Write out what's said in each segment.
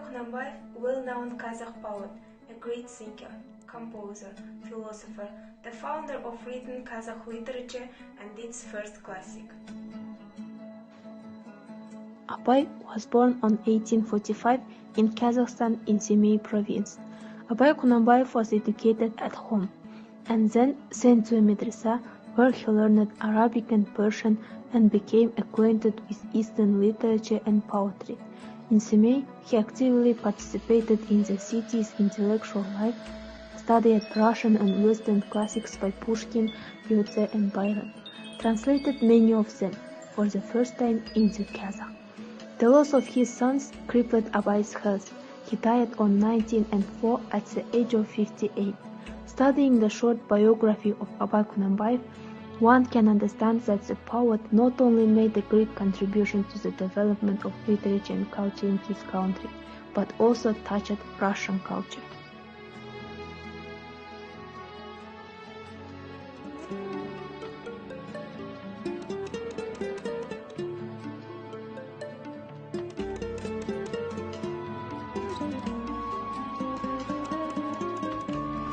Кунанбаев, well-known Kazakh poet, a great thinker, composer, philosopher, the founder of written Kazakh literature and its first classic. Abay was born on 1845 in Kazakhstan in Semey province. Abay Kunanbayev was educated at home and then sent to a madrasa where he learned Arabic and Persian and became acquainted with Eastern literature and poetry. In Semey, he actively participated in the city's intellectual life, studied Russian and Western classics by Pushkin, Goethe and Byron, translated many of them for the first time into Kazakh. The loss of his sons crippled Abay's health. He died on 1904 at the age of 58. Studying the short biography of Abay Kunanbayev, one can understand that the poet not only made a great contribution to the development of literature and culture in his country, but also touched Russian culture.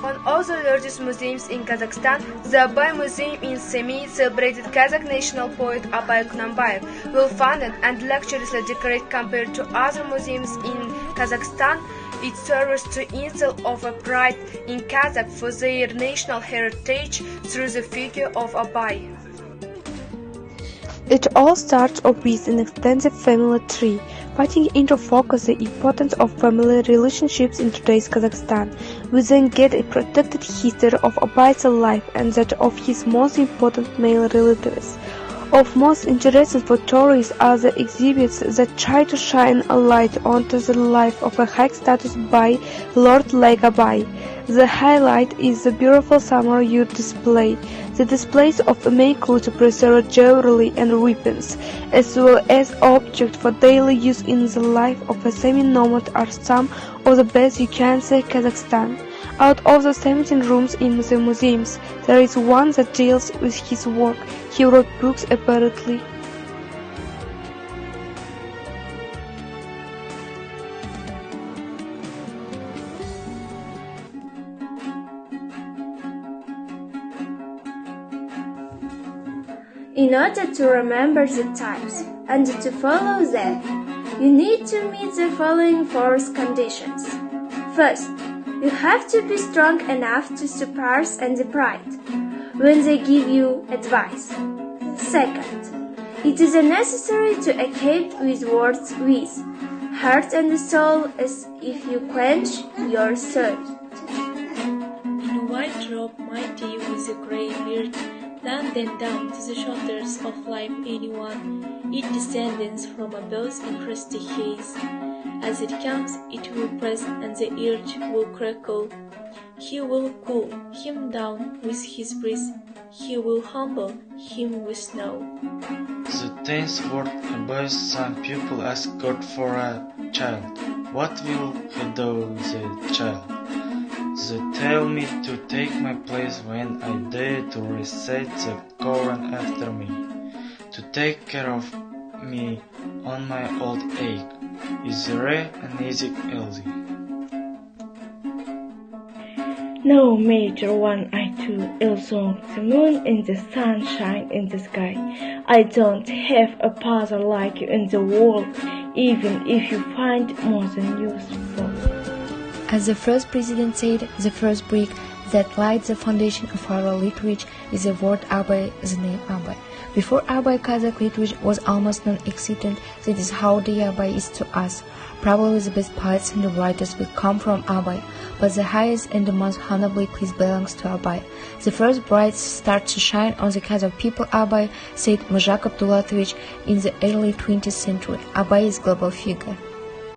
One of the largest museums in Kazakhstan, the Abay Museum in Semey celebrated Kazakh national poet Abay Kunanbayev, well-funded and luxuriously decorated compared to other museums in Kazakhstan. It serves to instill of a pride in Kazakh for their national heritage through the figure of Abay. It all starts off with an extensive family tree, putting into focus the importance of family relationships in today's Kazakhstan. We then get a protected history of Abay's life and that of his most important male relatives. Of most interest for tourists are the exhibits that try to shine a light onto the life of a high-status by Lord Lake Abay. The highlight is the beautiful summer youth display. The displays of immaculate preserved jewelry and weapons, as well as objects for daily use in the life of a semi-nomad, are some of the best you can see Kazakhstan. Out of the 17 rooms in the museums, there is one that deals with his work. He wrote books apparently. In order to remember the times and to follow them, you need to meet the following 4 conditions. First, you have to be strong enough to surpass and pride when they give you advice. Second, it is necessary to equip with words with heart and soul as if you quench your thirst. In a white robe mighty with a grey beard, land and down to the shoulders of life 81, it descends from above in crusty haze. As it comes, it will press and the earth will crackle. He will cool him down with his breath, he will humble him with snow. The 10th word about some people ask God for a child. What will he do with the child? They tell me to take my place when I die, to recite the Quran after me, to take care of me on my old age. Is rare and easy healthy. No matter when I too along the moon in the sunshine in the sky, I don't have a father like you in the world, even if you find more than useful. As the first president said, the first brick that lights the foundation of our literature is the word Abay, the name Abay. Before Abay, Kazakh literature was almost non-existent. That is how the Abay is to us. Probably the best poets and the writers will come from Abay, but the highest and the most honorable place belongs to Abay. The first bright star to shine on the Kazakh people, Abay, said Mujak Abdulatovich in the early 20th century. Abay is global figure.